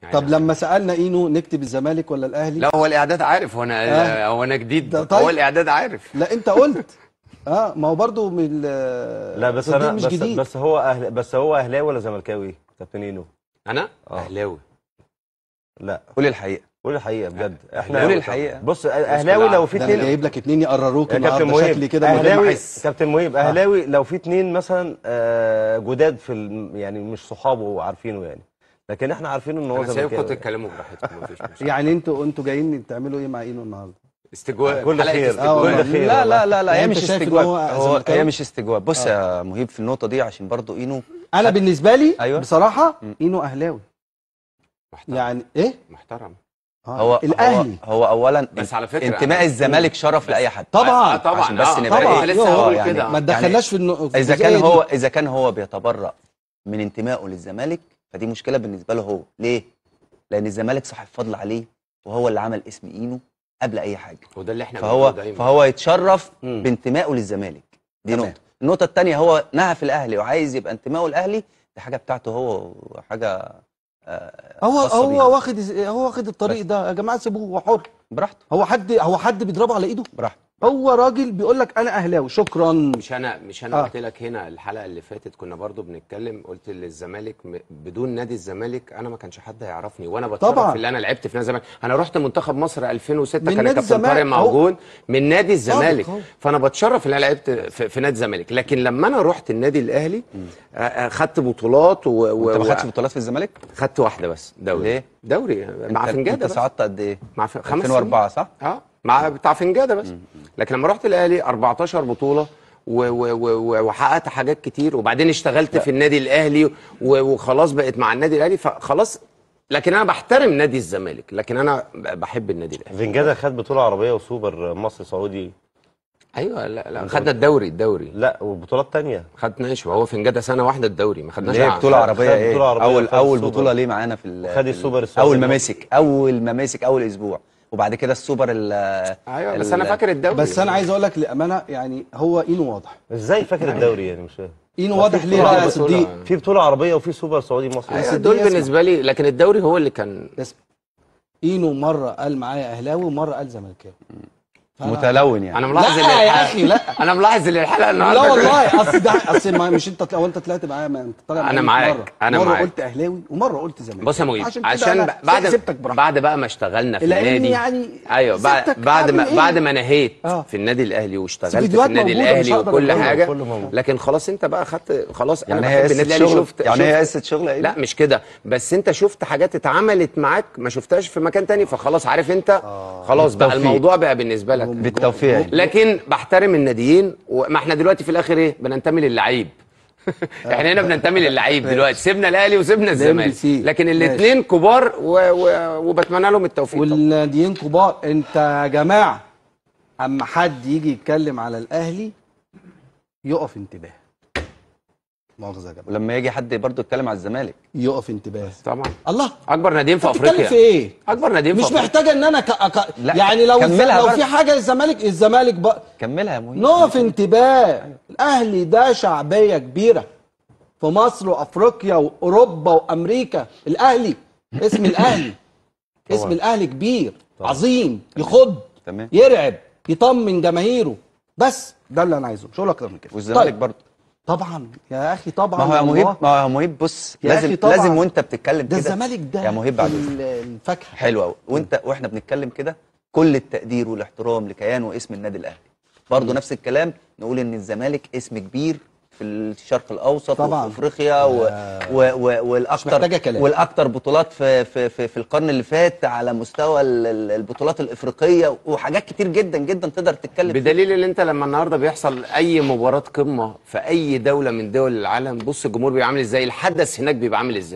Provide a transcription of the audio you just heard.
يعني طب لما سالنا اينو نكتب الزمالك ولا الاهلي؟ لا هو الاعداد عارف، هو انا جديد. طيب. هو الاعداد عارف. لا انت قلت ما هو برضو من لا بس صديق انا مش جديد. بس هو اهلاوي ولا زملكاوي كابتن اينو؟ انا اهلاوي. لا قول الحقيقه. قول الحقيقه بجد. احنا قول الحقيقه. بص اهلاوي لو في ده انا اتنين جايب لك اتنين يقرروك يا كابتن النهارده شكلي كده من غير ما اهلاوي. احس. كابتن مهيب اهلاوي لو في اتنين مثلا جداد في يعني مش صحابه عارفينه يعني، لكن احنا عارفين ان هو انا سايبكم زملكاوي. تتكلموا براحتكم مفيش مشكله. يعني انتوا جايين تعملوا ايه مع اينو النهارده؟ استجواب. كل خير. استجواب. كل خير. لا لا لا لا هي يعني مش أنت شايف إن استجواب. هو زملكاوي؟ هي مش استجواب. بص يا مهيب في النقطه دي عشان برضو اينو انا بالنسبه لي أيوة. بصراحه اينو اهلاوي. محترم. يعني ايه؟ محترم. هو الاهلي هو اولا بس على فكره انتماء الزمالك شرف لاي حد طبعا طبعا عشان بس نبقى طبعا. إيه؟ لسه هقول يعني كده. ما تدخلناش في في اذا كان هو بيتبرأ من انتمائه للزمالك فدي مشكله بالنسبه له هو. ليه؟ لان الزمالك صاحب فضل عليه وهو اللي عمل اسم اينو قبل اي حاجه، وده اللي احنا بنقوله دايما. فهو يتشرف بانتمائه للزمالك. دي تمام. نقطه. النقطه الثانيه هو نهى في الاهلي وعايز يبقى انتمائه الاهلي، دي حاجه بتاعته هو وحاجه هو واخد الطريق ده يا جماعه، سيبوه هو حر براحته. هو حد بيضربه على ايده؟ براحته. هو راجل بيقول لك انا اهلاوي شكرا. مش انا قلت لك هنا الحلقه اللي فاتت كنا برضو بنتكلم، قلت للزمالك بدون نادي الزمالك انا ما كانش حد هيعرفني، وانا بتشرف طبعا. اللي انا لعبت في نادي الزمالك. انا رحت منتخب مصر 2006 من كان نادي كابتن طارق الزمالك موجود من نادي الزمالك، أهو. فانا بتشرف اللي انا لعبت في نادي الزمالك. لكن لما انا رحت النادي الاهلي خدت بطولات انت ما خدتش بطولات في الزمالك؟ خدت واحده بس دوري. ليه؟ دوري مع فنجاده. انت صعدت قد ايه؟ مع 5 2004 صح؟ مع بتاع فنجاده بس. لكن لما رحت الاهلي 14 بطوله وحققت حاجات كتير، وبعدين اشتغلت في النادي الاهلي وخلاص بقيت مع النادي الاهلي فخلاص. لكن انا بحترم نادي الزمالك، لكن انا بحب النادي الاهلي. فنجاده خد بطوله عربيه وسوبر مصر سعودي. ايوه لا خدنا الدوري. لا وبطولات ثانيه خدناش، وهو فنجاده سنه واحده الدوري ما خدناش. ليه بطوله عربيه ايه؟ بطولة عربية اول بطوله ليه معانا في خد السوبر السعودي. اول ما مسك اول اسبوع، وبعد كده السوبر ايوه بس انا فاكر الدوري. بس انا عايز اقول لك للامانه يعني هو اينو واضح. ازاي فاكر الدوري يعني؟ مش فاهم. اينو واضح ليه بقى يا صديق؟ في بطوله عربيه وفي سوبر سعودي مصري. أيوة دول بالنسبه لي، لكن الدوري هو اللي كان. اينو مره قال معايا اهلاوي ومره قال زملكاوي. متلون يعني. انا ملاحظ لا يا اخي لا انا ملاحظ ان الحلقه النهارده لا والله اصل مش انت لو انت طلعت معايا، ما انت طالع انا معاك. مره قلت اهلاوي ومره قلت زملكاوي. بص يا مهيب عشان بعد بقى ما اشتغلنا في النادي يعني ايوه بعد ما نهيت في النادي الاهلي واشتغلت في النادي الاهلي وكل حاجه، لكن خلاص انت بقى خدت خلاص. يعني انا بحب النادي الاهلي. شفت هي قصه شغل ايه؟ لا مش كده، بس انت شفت حاجات اتعملت معاك ما شفتهاش في مكان تاني، فخلاص عارف انت خلاص بقى الموضوع بقى بالنسبه لك بالتوفيق. لكن بحترم الناديين، وما احنا دلوقتي في الاخر ايه؟ بننتمي للعيب. احنا هنا بننتمي للعيب دلوقتي، سيبنا الاهلي وسيبنا الزمالك، لكن الاثنين كبار وبتمنى لهم التوفيق. والناديين كبار. انت يا جماعه اما حد يجي يتكلم على الاهلي يقف انتباه، مؤاخذه يا جماعه، ولما يجي حد برضه يتكلم على الزمالك يقف انتباه طبعا. الله اكبر ناديين في افريقيا. في ايه؟ اكبر ناديين في مش افريقيا. محتاجه ان انا يعني لو في حاجه الزمالك بقى كملها يا مهيب. نقف انتباه. الاهلي ده شعبيه كبيره في مصر وافريقيا واوروبا وامريكا. الاهلي اسم الاهلي اسم الاهلي كبير عظيم، يخض يرعب يطمن جماهيره. بس ده اللي انا عايزه، مش هقول اكتر من كده. والزمالك برضه طبعا يا اخي طبعا. ما هو يا مهيب بص لازم وانت بتتكلم كده ده الزمالك ده يا مهيب بعد الفاكهه حلو قوي. واحنا بنتكلم كده كل التقدير والاحترام لكيان واسم النادي الاهلي. برضه نفس الكلام نقول ان الزمالك اسم كبير في الشرق الاوسط طبعا وفي افريقيا والاكثر بطولات في القرن اللي فات على مستوى البطولات الافريقيه وحاجات كتير جدا جدا تقدر تتكلم بدليل ان انت لما النهارده بيحصل اي مباراه قمه في اي دوله من دول العالم، بص الجمهور بيبقى عامل ازاي، الحدث هناك بيبقى عامل ازاي.